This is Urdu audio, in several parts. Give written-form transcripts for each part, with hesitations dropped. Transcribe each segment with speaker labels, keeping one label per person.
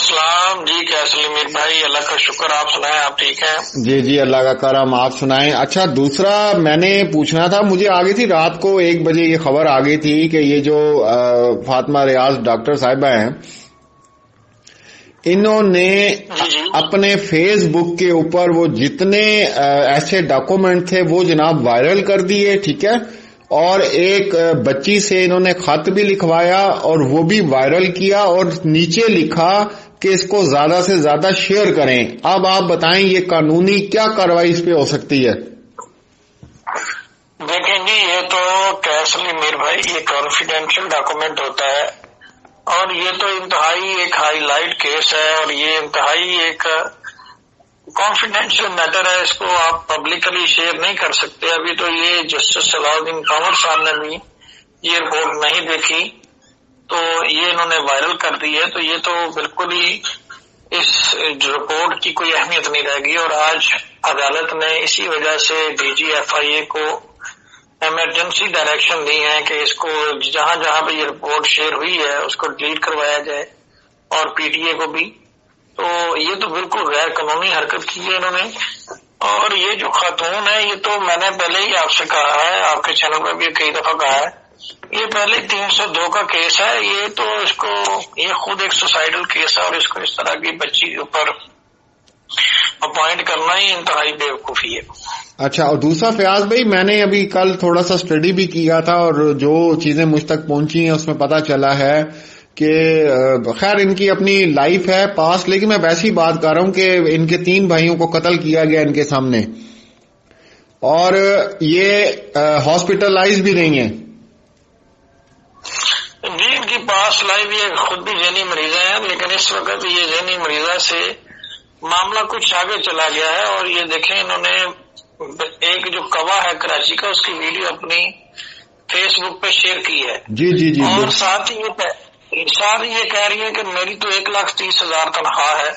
Speaker 1: السلام جی، کیسے میر بھائی؟ اللہ کا شکر، آپ سنائیں، آپ ٹھیک ہیں؟
Speaker 2: جی جی اللہ کا کرم، آپ سنائیں۔ اچھا دوسرا میں نے پوچھنا تھا، مجھے آ گئی تھی رات کو 1 بجے یہ خبر آ گئی تھی کہ یہ جو فاطمہ ریاض ڈاکٹر صاحبہ ہیں، انہوں نے اپنے فیس بک کے اوپر وہ جتنے ایسے ڈاکومنٹ تھے وہ جناب وائرل کر دیے، ٹھیک ہے، اور ایک بچی سے انہوں نے خط بھی لکھوایا اور وہ بھی وائرل کیا اور نیچے لکھا کہ اس کو زیادہ سے زیادہ شیئر کریں۔ اب آپ بتائیں یہ قانونی کیا کارروائی اس پہ ہو سکتی ہے؟
Speaker 1: دیکھیں جی، یہ تو کیسلی میر بھائی یہ کانفیڈینشیل ڈاکومنٹ ہوتا ہے اور یہ تو انتہائی ایک ہائی لائٹ کیس ہے اور یہ انتہائی ایک کانفیڈینشیل میٹر ہے، اس کو آپ پبلکلی شیئر نہیں کر سکتے۔ ابھی تو یہ جسٹس صلاح الدین قمر صاحب نے بھی یہ رپورٹ نہیں دیکھی تو یہ انہوں نے وائرل کر دی ہے، تو یہ تو بالکل ہی اس رپورٹ کی کوئی اہمیت نہیں رہے گی۔ اور آج عدالت نے اسی وجہ سے DGFIA کو ایمرجنسی ڈائریکشن دی ہے کہ اس کو جہاں جہاں پہ یہ رپورٹ شیئر ہوئی ہے اس کو ڈیلیٹ کروایا جائے، اور PTA کو بھی۔ تو یہ تو بالکل غیر قانونی حرکت کی ہے انہوں نے۔ اور یہ جو خاتون ہے، یہ تو میں نے پہلے ہی آپ سے کہا ہے، آپ کے چینل پہ بھی کئی دفعہ کہا ہے، یہ پہلے 302 کا کیس ہے، یہ تو اس کو یہ خود ایک سوسائڈل کیس ہے اور اس کو اس طرح کی بچی کے اوپر اپوائنٹ کرنا ہی انتہائی بیوقوفی ہے۔
Speaker 2: اچھا، اور دوسرا فیاض بھائی، میں نے ابھی کل تھوڑا سا اسٹڈی بھی کیا تھا اور جو چیزیں مجھ تک پہنچی ہیں اس میں پتا چلا ہے کہ خیر ان کی اپنی لائف ہے پاس، لیکن میں ویسی بات کر رہا ہوں کہ ان کے 3 بھائیوں کو قتل کیا گیا ان کے سامنے اور یہ ہاسپٹلائز بھی نہیں ہیں۔
Speaker 1: جی، ان کی پاس لائف یہ خود بھی ذہنی مریضہ ہیں، لیکن اس وقت یہ ذہنی مریضہ سے معاملہ کچھ آگے چلا گیا ہے۔ اور یہ دیکھیں، انہوں نے ایک جو کوا ہے کراچی کا، اس کی ویڈیو اپنی فیس بک پہ شیئر کی ہے
Speaker 2: جی جی جی،
Speaker 1: اور ساتھ ہی یہ کہہ رہی ہے کہ میری تو 1,30,000 تنخواہ ہے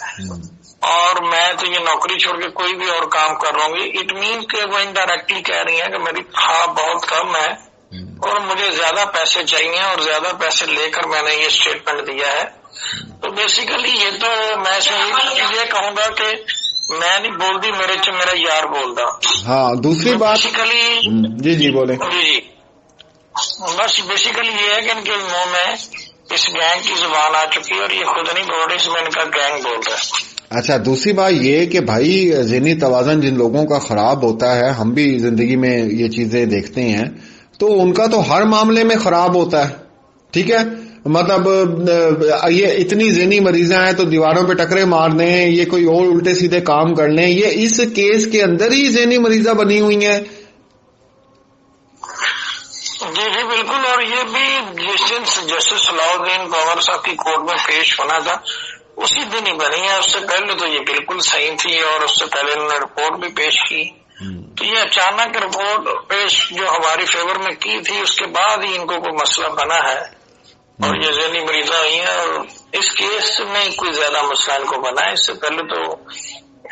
Speaker 1: اور میں تو یہ نوکری چھوڑ کے کوئی بھی اور کام کر رہا ہوں۔ اٹ مینس کہ وہ انڈائریکٹلی کہہ رہی ہیں کہ میری تنخواہ بہت کم ہے اور مجھے زیادہ پیسے چاہیے اور زیادہ پیسے لے کر میں نے یہ اسٹیٹمنٹ دیا ہے۔ تو بیسیکلی یہ تو میں یہ کہوں گا کہ میں نہیں بول دی، میرا یار بول دا۔
Speaker 2: ہاں، دوسری بات جی جی بولیں۔
Speaker 1: جی، بس بیسیکلی یہ ہے کہ ان کے منہ میں اس گینگ کی زبان آ چکی ہے اور یہ خود نہیں بول رہے، اس میں ان کا گینگ بول رہا ہے۔
Speaker 2: اچھا، دوسری بات یہ کہ بھائی ذہنی توازن جن لوگوں کا خراب ہوتا ہے، ہم بھی زندگی میں یہ چیزیں دیکھتے ہیں، تو ان کا تو ہر معاملے میں خراب ہوتا ہے، ٹھیک ہے، مطلب یہ اتنی ذہنی مریضاں ہیں تو دیواروں پہ ٹکرے مار لیں، یہ کوئی اور الٹے سیدھے کام کر لیں، یہ اس کیس کے اندر ہی ذہنی مریضاں بنی ہوئی ہیں۔
Speaker 1: جی جی بالکل، اور یہ بھی جس دن جسٹس صلاح الدین قمر صاحب کی کورٹ میں پیش ہونا تھا اسی دن ہی بنی ہے، اس سے پہلے تو یہ بالکل صحیح تھی اور اس سے پہلے انہوں نے رپورٹ بھی پیش کی۔ تو یہ اچانک رپورٹ پیش جو ہماری فیور میں کی تھی اس کے بعد ہی ان کو کوئی مسئلہ بنا ہے اور یہ ذہنی مریضاں ہوئی ہیں، اور اس کیس میں کوئی زیادہ مسئلہ ان کو بنا ہے، اس سے پہلے تو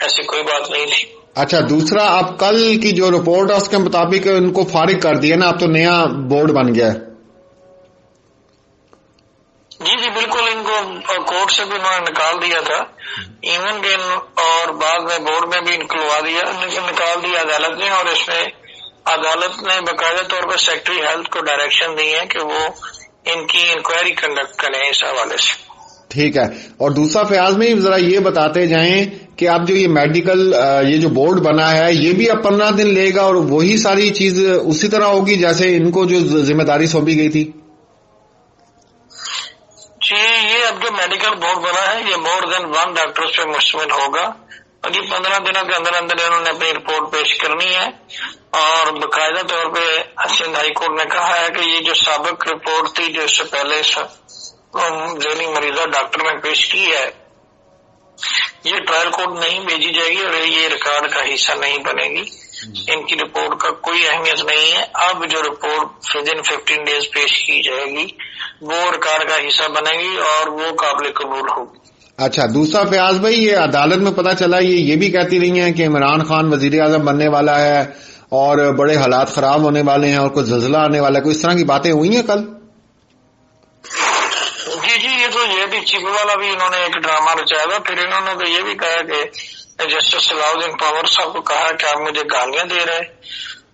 Speaker 1: ایسی کوئی بات نہیں تھی۔
Speaker 2: اچھا، دوسرا اب کل کی جو رپورٹ ہے اس کے مطابق ان کو فارغ کر دیا نا، اب تو نیا بورڈ بن گیا ہے۔
Speaker 1: جی جی بالکل، ان کو کورٹ سے بھی انہوں نے نکال دیا تھا، ایون کہ اور بعد میں بورڈ میں بھی نکال دیا عدالت نے، اور اس میں عدالت نے باقاعدہ طور پر سیکرٹری ہیلتھ کو ڈائریکشن دی ہے کہ وہ ان کی انکوائری کنڈکٹ کریں اس حوالے سے۔
Speaker 2: ٹھیک ہے، اور دوسرا فیاض میں ذرا یہ بتاتے جائیں کہ اب جو یہ میڈیکل یہ جو بورڈ بنا ہے یہ بھی اب 15 دن لے گا اور وہی ساری چیز اسی طرح ہوگی جیسے ان کو جو ذمہ داری سونپی گئی تھی؟
Speaker 1: جی، یہ اب جو میڈیکل بورڈ بنا ہے یہ مور دین 1 ڈاکٹرز پہ مشتمل ہوگا اور یہ 15 دنوں کے اندر انہوں نے اپنی رپورٹ پیش کرنی ہے، اور باقاعدہ طور پہ سندھ ہائی کورٹ نے کہا ہے کہ یہ جو سابق رپورٹ تھی جو اس سے پہلے ذہنی مریضہ ڈاکٹر نے پیش کی ہے یہ ٹرائل کورٹ نہیں بھیجی جائے گی اور یہ ریکارڈ کا حصہ نہیں بنے گی، ان کی رپورٹ کا کوئی اہمیت نہیں ہے۔ اب جو رپورٹ ودن 15 ڈیز پیش کی جائے گی وہ ریکارڈ کا حصہ بنے گی اور وہ قابل قبول ہوگی۔
Speaker 2: اچھا، دوسرا فیاض بھائی، یہ عدالت میں پتا چلا یہ بھی کہتی رہی ہیں کہ عمران خان وزیر اعظم بننے والا ہے اور بڑے حالات خراب ہونے والے ہیں اور کوئی زلزلہ آنے والا ہے، کوئی اس طرح کی باتیں ہوئی ہیں کل؟
Speaker 1: جی، یہ تو یہ بھی چپ والا بھی انہوں نے ایک ڈرامہ رچایا تھا. پھر انہوں نے تو یہ بھی کہا کہ جسٹس صلاح پاور صاحب کو کہا کہ آپ مجھے گالیاں دے رہے.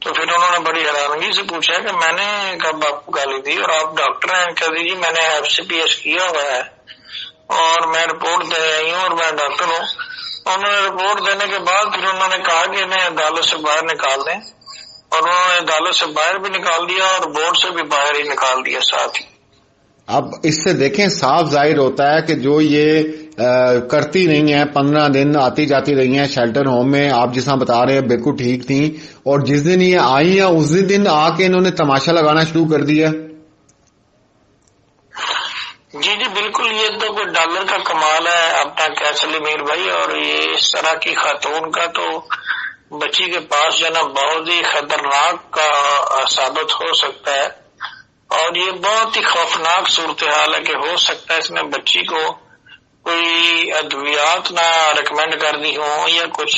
Speaker 1: تو پھر انہوں نے بڑی حیرانگی سے پوچھا کہ میں نے کب آپ کو گالی دی, اور آپ ڈاکٹر ہیں. کہہ دیجیے میں نے FCPS کیا ہوا ہے اور میں رپورٹ دے آئی ہوں اور میں ڈاکٹر ہوں. انہوں نے رپورٹ دینے کے بعد پھر انہوں نے کہا کہ انہیں عدالت سے باہر نکال دیں, اور انہوں نے عدالت سے باہر بھی نکال دیا اور بورڈ سے بھی باہر ہی نکال دیا ساتھ ہی.
Speaker 2: اب اس سے دیکھیں صاف ظاہر ہوتا ہے کہ جو یہ کرتی نہیں ہیں, 15 دن آتی جاتی رہی ہیں شیلٹر ہوم میں, آپ جس طرح بتا رہے ہیں بالکل ٹھیک تھیں, اور جس دن یہ آئی ہیں اس دن آ کے انہوں نے تماشا لگانا شروع کر دیا.
Speaker 1: جی بالکل, یہ تو کوئی ڈالر کا کمال ہے اپنا کیسلی میر بھائی. اور یہ اس طرح کی خاتون کا تو بچی کے پاس جو ہے نا بہت ہی خطرناک کا ثابت ہو سکتا ہے, اور یہ بہت ہی خوفناک صورتحال ہے کہ ہو سکتا ہے اس نے بچی کو کوئی ادویات نہ ریکمینڈ کر دی ہوں یا کچھ,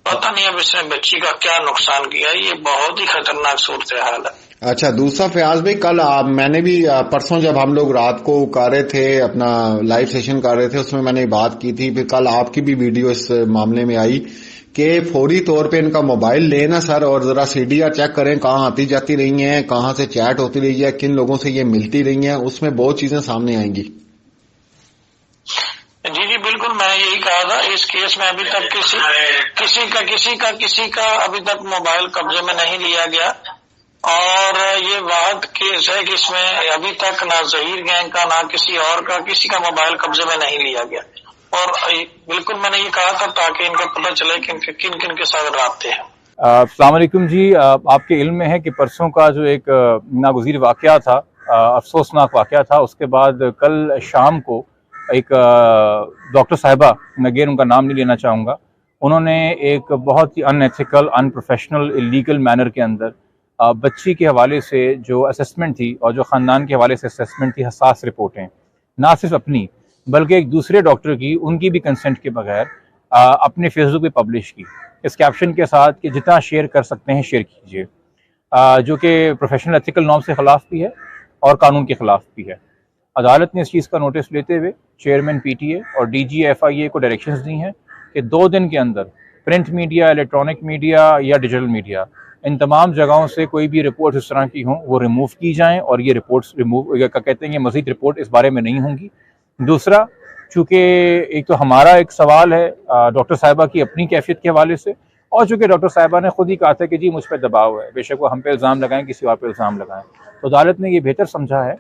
Speaker 1: پتہ نہیں اب اس نے بچی کا کیا نقصان کیا. یہ بہت ہی خطرناک صورتحال ہے.
Speaker 2: اچھا, دوسرا فیاض بھائی, کل میں نے بھی پرسوں جب ہم لوگ رات کو کر رہے تھے اپنا لائیو سیشن کر رہے تھے اس میں میں نے بات کی تھی, پھر کل آپ کی بھی ویڈیو اس معاملے میں آئی کہ فوری طور پہ ان کا موبائل لیں نا سر, اور ذرا CDR چیک کریں کہاں آتی جاتی رہی ہیں, کہاں سے چیٹ ہوتی رہی ہے, کن لوگوں سے یہ ملتی رہی ہیں, اس میں بہت چیزیں سامنے آئیں گی.
Speaker 1: جی بالکل, میں نے یہی کہا تھا. اس کیس میں ابھی تک کسی کا ابھی تک موبائل قبضے میں نہیں لیا گیا, اور یہ واحد کیس ہے کہ اس میں ابھی تک نہ ظہیر گینگ کا نہ کسی اور کا کسی کا موبائل قبضے میں نہیں لیا گیا. اور بالکل میں نے یہ کہا تھا تاکہ ان کو پتہ چلے کہ کن کن کے ساتھ رابطے ہیں.
Speaker 3: السلام علیکم جی. آپ کے علم میں ہے کہ پرسوں کا جو ایک ناگزیر واقعہ تھا, افسوسناک واقعہ تھا, اس کے بعد کل شام کو ایک ڈاکٹر صاحبہ, میں غیر ان کا نام نہیں لینا چاہوں گا, انہوں نے ایک بہت ہی ان ایتھیکل, ان پروفیشنل, الیگل مینر کے اندر بچی کے حوالے سے جو اسسمنٹ تھی اور جو خاندان کے حوالے سے اسسمنٹ تھی, حساس رپورٹیں, نہ صرف اپنی بلکہ ایک دوسرے ڈاکٹر کی, ان کی بھی کنسنٹ کے بغیر اپنے فیس بک پہ پبلش کی, اس کیپشن کے ساتھ کہ جتنا شیئر کر سکتے ہیں شیئر کیجیے, جو کہ پروفیشنل ایتھیکل نارم سے خلاف بھی ہے اور قانون کے خلاف بھی ہے. عدالت نے اس چیز کا نوٹس لیتے ہوئے چیئرمین PTA اور DG FIA کو ڈائریکشنز دی ہیں کہ 2 دن کے اندر پرنٹ میڈیا, الیکٹرانک میڈیا یا ڈیجیٹل میڈیا, ان تمام جگہوں سے کوئی بھی رپورٹ اس طرح کی ہوں وہ ریموو کی جائیں, اور یہ رپورٹس کہتے ہیں یہ مزید رپورٹ اس بارے میں نہیں ہوں گی. دوسرا, چونکہ ایک تو ہمارا ایک سوال ہے ڈاکٹر صاحبہ کی اپنی کیفیت کے حوالے سے, اور چونکہ ڈاکٹر صاحبہ نے خود ہی کہا تھا کہ جی مجھ پہ دباؤ ہے, بے شک وہ ہم پہ الزام لگائیں کسی اور پہ الزام لگائیں, تو عدالت نے یہ بہتر سمجھا ہے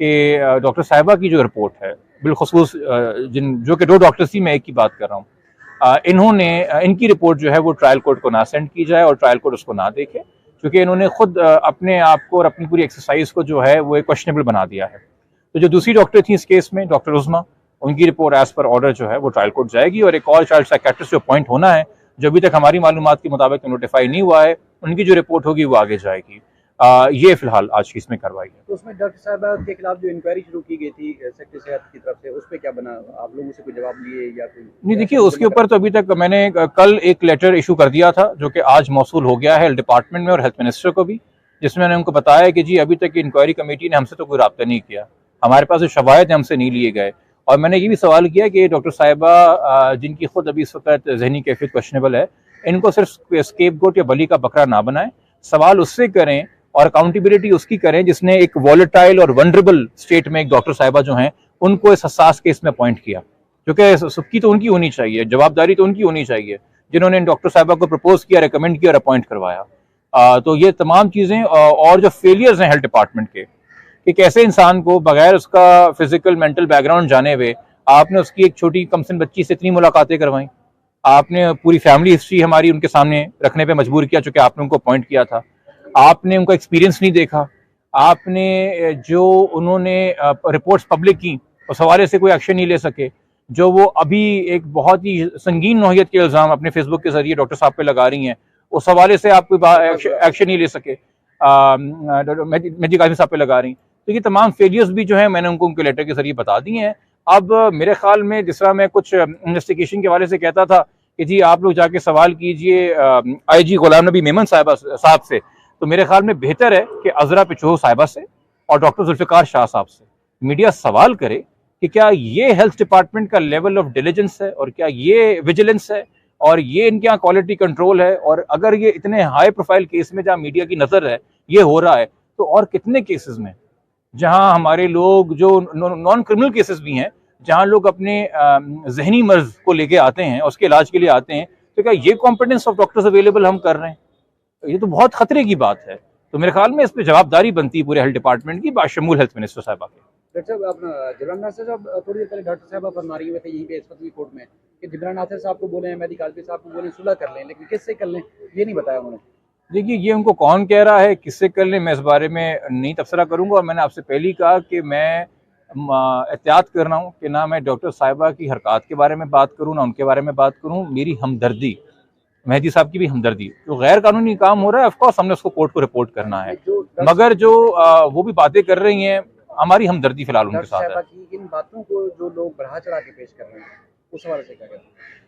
Speaker 3: کہ ڈاکٹر صاحبہ کی جو رپورٹ ہے, بالخصوص جو کہ 2 ڈاکٹرز تھی, میں ایک کی بات کر رہا ہوں, ان کی رپورٹ جو ہے وہ ٹرائل کورٹ کو نہ سینڈ کی جائے اور ٹرائل کورٹ اس کو نہ دیکھے, کیونکہ انہوں نے خود اپنے آپ کو اور اپنی پوری ایکسرسائز کو جو ہے وہ ایک کویشچنیبل بنا دیا ہے. تو جو دوسری ڈاکٹر تھی اس کیس میں, ڈاکٹر عظما, ان کی رپورٹ ایز پر آرڈر جو ہے وہ ٹرائل کورٹ جائے گی, اور ایک اور چائلڈ سائیکیٹرسٹ جو اپوائنٹ ہونا ہے, جو ابھی تک ہماری معلومات کے مطابق نوٹیفائی نہیں ہوا ہے, ان کی جو رپورٹ ہوگی وہ آگے جائے گی. یہ فی الحال آج کی اس میں کارروائی ہے.
Speaker 4: تو اس میں ڈاکٹر صاحبہ کے خلاف جو انکوائری شروع کی گئی تھی سیکٹر صحت کی طرف سے, اس پہ کیا بنا؟ آپ لوگوں سے کوئی جواب لیے یا کوئی؟
Speaker 3: نہیں, دیکھیے اس کے اوپر تو ابھی تک میں نے کل ایک لیٹر ایشو کر دیا تھا جو کہ آج موصول ہو گیا ہے ہیلتھ ڈپارٹمنٹ میں اور ہیلتھ منسٹر کو بھی, جس میں نے ان کو بتایا کہ جی ابھی تک انکوائری کمیٹی نے ہم سے تو کوئی رابطہ نہیں کیا, ہمارے پاس جو شواہد ہیں ہم سے نہیں لیے گئے. اور میں نے یہ بھی سوال کیا کہ ڈاکٹر صاحبہ جن کی خود ابھی اس وقت ذہنی کیفیت کویشنیبل ہے, ان کو صرف اسکیپ گوٹ یا بلی کا بکرا نہ بنائیں, سوال اس سے کریں اور اکاؤنٹیبلٹی اس کی کریں جس نے ایک ولیٹائل اور ونڈریبل اسٹیٹ میں ایک ڈاکٹر صاحبہ جو ہیں ان کو اس حساس کیس میں اپوائنٹ کیا, کیونکہ سب کی تو ان کی ہونی چاہیے, جوابداری تو ان کی ہونی چاہیے جنہوں نے ان ڈاکٹر صاحبہ کو پرپوز کیا, ریکمینڈ کیا اور اپوائنٹ کروایا. تو یہ تمام چیزیں اور جو فیلئرز ہیں ہیلتھ ڈپارٹمنٹ کے, کہ کیسے انسان کو بغیر اس کا فزیکل مینٹل بیک گراؤنڈ جانے ہوئے آپ نے اس کی ایک چھوٹی کم سن بچی سے اتنی ملاقاتیں کروائیں, آپ نے پوری فیملی ہسٹری ہماری ان کے سامنے رکھنے پہ مجبور کیا, چونکہ آپ نے ان کو اپوائنٹ کیا تھا, آپ نے ان کا ایکسپیرینس نہیں دیکھا, آپ نے جو انہوں نے رپورٹس پبلک کی اس حوالے سے کوئی ایکشن نہیں لے سکے, جو وہ ابھی ایک بہت ہی سنگین نوعیت کے الزام اپنے فیس بک کے ذریعے ڈاکٹر صاحب پہ لگا رہی ہیں, اس حوالے سے آپ کوئی ایکشن نہیں لے سکے, مہدی قاسمی صاحب پہ لگا رہی ہیں. تو یہ تمام فیلئرز بھی جو ہیں میں نے ان کو ان کے لیٹر کے ذریعے بتا دی ہیں. اب میرے خیال میں جس طرح میں کچھ انویسٹیگیشن کے حوالے سے کہتا تھا کہ جی آپ لوگ جا کے سوال کیجئے IG غلام نبی میمن صاحب سے, تو میرے خیال میں بہتر ہے کہ عذرا پچو صاحبہ سے اور ڈاکٹر ذوالفقار شاہ صاحب سے میڈیا سوال کرے کہ کیا یہ ہیلتھ ڈپارٹمنٹ کا لیول آف ڈیلیجنس ہے اور کیا یہ ویجیلنس ہے اور یہ ان کے یہاں کوالٹی کنٹرول ہے. اور اگر یہ اتنے ہائی پروفائل کیس میں جہاں میڈیا کی نظر ہے یہ ہو رہا ہے تو اور کتنے کیسز میں جہاں ہمارے لوگ جو نان کرمنل کیسز بھی ہیں جہاں لوگ اپنے ذہنی مرض کو لے کے آتے ہیں اس کے علاج کے لیے آتے ہیں, تو کیا یہ کمپیٹنس آف ڈاکٹرز اویلیبل ہم کر رہے ہیں؟ یہ تو بہت خطرے کی بات ہے. تو میرے خیال میں اس پہ جوابداری بنتی ہے پورے ہیلتھ ڈپارٹمنٹ کی باشمول ہیلتھ منسٹر صاحبہ کے.
Speaker 4: ڈاکٹر صاحب اپنا جبران ناصر صاحب تھوڑی دیر پہلے ڈاکٹر صاحبہ فرما رہی ہوئے تھے یہیں پہ اس وقت بھی کورٹ میں کہ جبران ناصر صاحب کو بولے ہیں, مہدی کالبی صاحب کو بولیں صلح کر لیں, لیکن کس سے کر لیں یہ نہیں بتایا انہوں نے.
Speaker 3: دیکھیے یہ ان کو کون کہہ رہا ہے کس سے کر لیں, میں اس بارے میں نہیں تبصرہ کروں گا. اور میں نے آپ سے پہلے ہی کہا کہ میں احتیاط کر رہا ہوں کہ نہ میں ڈاکٹر صاحبہ کی حرکات کے بارے میں بات کروں نہ ان کے بارے میں بات کروں. میری ہمدردی, مہدی صاحب کی بھی ہمدردی, جو غیر قانونی کام ہو رہا ہے آف کورس ہم نے اس کو کورٹ کو رپورٹ کرنا ہے, مگر جو وہ بھی باتیں کر رہی ہیں ہماری ہمدردی فی الحال ان کے ساتھ ہے.
Speaker 4: ان باتوں کو جو لوگ بڑھا چڑھا کے پیش کر رہے ہیں اس حوالے سے کیا کہتے ہیں؟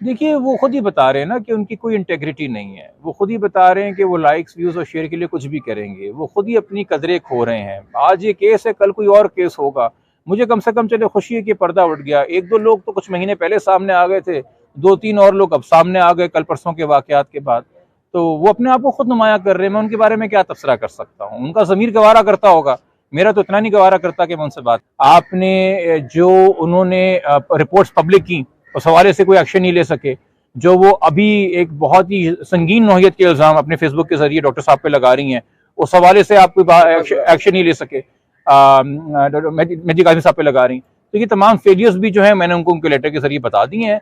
Speaker 3: دیکھیے وہ خود ہی بتا رہے ہیں نا کہ ان کی کوئی انٹیگریٹی نہیں ہے. وہ خود ہی بتا رہے ہیں کہ وہ لائکس ویوز اور شیئر کے لیے کچھ بھی کریں گے. وہ خود ہی اپنی قدریں کھو رہے ہیں. آج یہ کیس ہے کل کوئی اور کیس ہوگا. مجھے کم سے کم چلے خوشی ہے کہ پردہ اٹھ گیا. ایک دو لوگ تو کچھ مہینے پہلے سامنے آ گئے تھے, دو تین اور لوگ اب سامنے آ گئے کل پرسوں کے واقعات کے بعد. تو وہ اپنے آپ کو خود نمایاں کر رہے ہیں. میں ان کے بارے میں کیا تبصرہ کر سکتا ہوں؟ ان کا ضمیر گوارا کرتا ہوگا, میرا تو اتنا نہیں گوارا کرتا کہ میں ان سے بات. آپ نے جو انہوں نے رپورٹس پبلک کی اس حوالے سے کوئی ایکشن نہیں لے سکے, جو وہ ابھی ایک بہت ہی سنگین نوعیت کے الزام اپنے فیس بک کے ذریعے ڈاکٹر صاحب پہ لگا رہی ہیں, اس حوالے سے آپ کوئی ایکشن نہیں لے سکے, مہدی قاسمی صاحب پہ لگا رہی ہیں. تو یہ تمام فیلئرز بھی جو ہیں میں نے ان کو ان کے لیٹر کے ذریعے بتا دی ہیں.